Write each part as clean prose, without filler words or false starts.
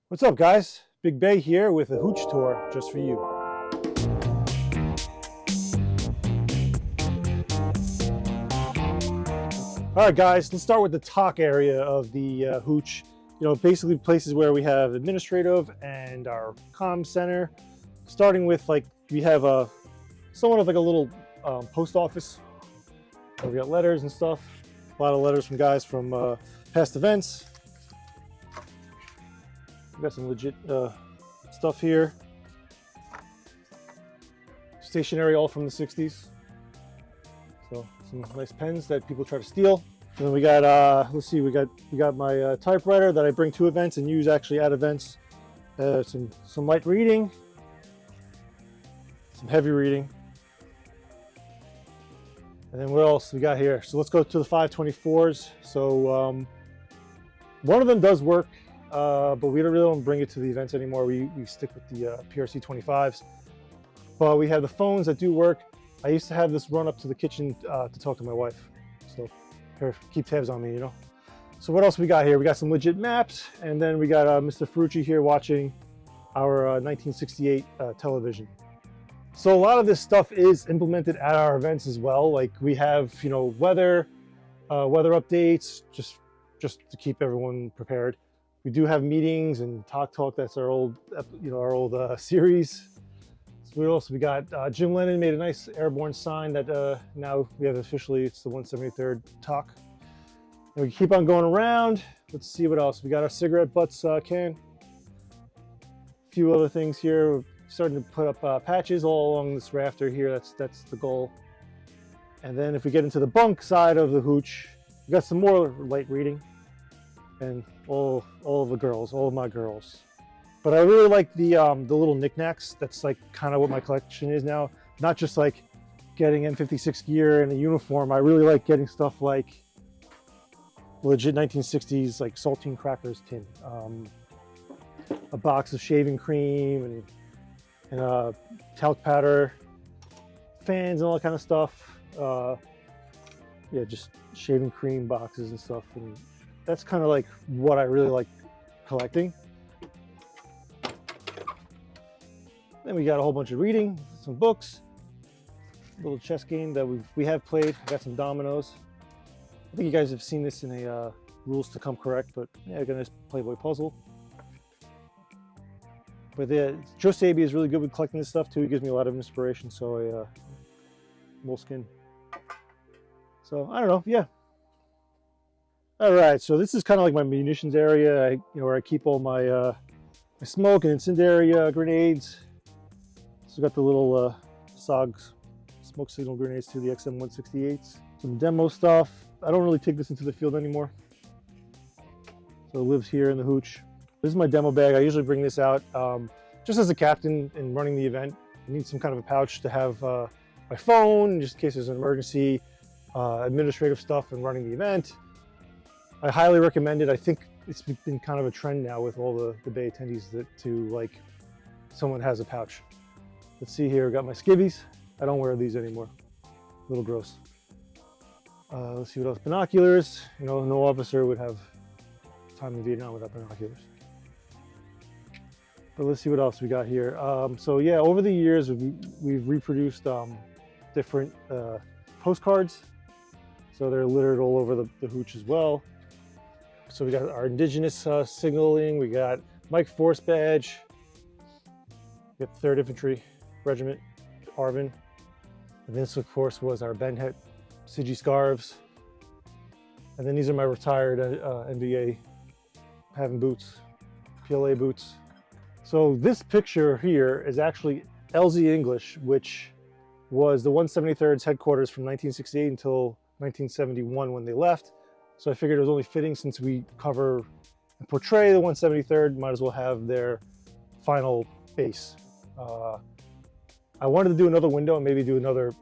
What's up, guys? Big Bay here with a Hooch tour just for you. All right, guys, let's start with the talk area of the Hooch. Basically places where we have administrative and our comm center. Starting with we have somewhat of like a little post office where we got letters and stuff. A lot of letters from guys from past events. We got some legit stuff here. Stationery, all from the 60s. So some nice pens that people try to steal. And then we got let's see, we got my typewriter that I bring to events and use actually at events. Some light reading, some heavy reading. And then what else we got here? So let's go to the 524s. So one of them does work, but we really don't bring it to the events anymore. We stick with the PRC 25s. But we have the phones that do work. I used to have this run up to the kitchen to talk to my wife. So here, keep tabs on me, you know. So what else we got here? We got some legit maps, and then we got Mr. Ferrucci here watching our 1968 television. So a lot of this stuff is implemented at our events as well. Like we have, weather updates, just to keep everyone prepared. We do have meetings and talk. That's our old, series. So we got Jim Lennon made a nice airborne sign that now we have officially, it's the 173rd talk. And we keep on going around. Let's see what else. We got our cigarette butts can. A few other things here. We're starting to put up patches all along this rafter here. That's the goal. And then if we get into the bunk side of the Hooch, we got some more light reading. And all of the girls, all of my girls. But I really like the little knickknacks. That's like kind of what my collection is now. Not just like getting M56 gear and a uniform. I really like getting stuff like legit 1960s like saltine crackers tin, a box of shaving cream and talc powder, fans and all that kind of stuff. Yeah, just shaving cream boxes and stuff. And that's kind of like what I really like collecting. Then we got a whole bunch of reading, some books, a little chess game that we have played. We got some dominoes. I think you guys have seen this in a Rules to Come Correct, but yeah, I got a nice Playboy puzzle. But yeah, Joe Sabia is really good with collecting this stuff too. He gives me a lot of inspiration. So moleskin. So I don't know, yeah. All right, so this is kind of like my munitions area. Where I keep all my my smoke and incendiary grenades. So got the little SOGs, smoke signal grenades to the XM168s. Some demo stuff. I don't really take this into the field anymore. So it lives here in the Hooch. This is my demo bag. I usually bring this out just as a captain in running the event. I need some kind of a pouch to have my phone, just in case there's an emergency, administrative stuff and running the event. I highly recommend it. I think it's been kind of a trend now with all the Bay attendees to someone has a pouch. Let's see here, I got my skivvies. I don't wear these anymore. A little gross. Let's see what else. Binoculars. No officer would have time in Vietnam without binoculars. But let's see what else we got here. So yeah, over the years we've reproduced different postcards. So they're littered all over the Hooch as well. So we got our indigenous signaling. We got Mike Force badge. We got 3rd Infantry Regiment, Arvin. And this, of course, was our Benhet Sigi scarves. And then these are my retired NBA having boots, PLA boots. So this picture here is actually LZ English, which was the 173rd's headquarters from 1968 until 1971 when they left. So I figured it was only fitting, since we cover and portray the 173rd, might as well have their final base. I wanted to do another window and maybe do another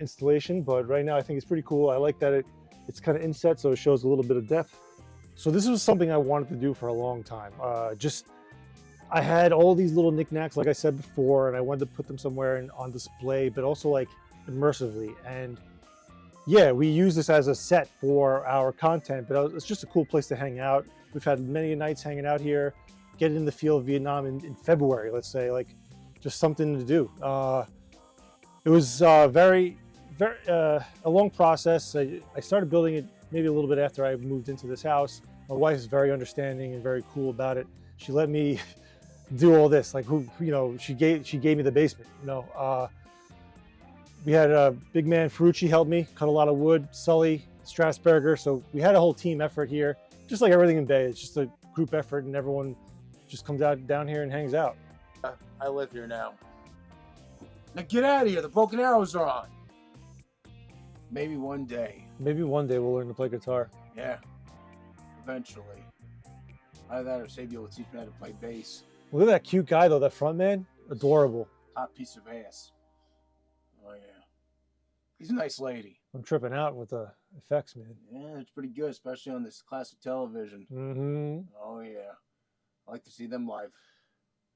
installation, but right now I think it's pretty cool. I like that it's kind of inset, so it shows a little bit of depth. So this was something I wanted to do for a long time. I had all these little knickknacks, like I said before, and I wanted to put them somewhere on display, but also like immersively. And yeah, we use this as a set for our content, but it's just a cool place to hang out. We've had many nights hanging out here, getting in the field of Vietnam in February, let's say, like just something to do. It was very a long process. I started building it maybe a little bit after I moved into this house. My wife is very understanding and very cool about it. She let me do all this. Like she gave me the basement. We had a big man Ferrucci help me cut a lot of wood. Sully, Strasburger. So we had a whole team effort here. Just like everything in Bay, it's just a group effort, and everyone just comes out down here and hangs out. I live here now. Now get out of here. The broken arrows are on. Maybe one day. Maybe one day we'll learn to play guitar. Yeah. Eventually. Either that or Sabio will teach me how to play bass. Look at that cute guy though, that front man. Adorable. Hot piece of ass. Oh yeah. He's a nice lady. I'm tripping out with the effects, man. Yeah, it's pretty good, especially on this classic television. Mm-hmm. Oh yeah. I like to see them live.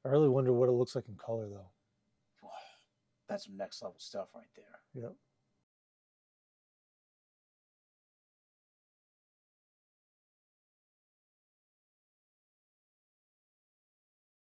I really wonder what it looks like in color though. That's some next level stuff right there. Yep.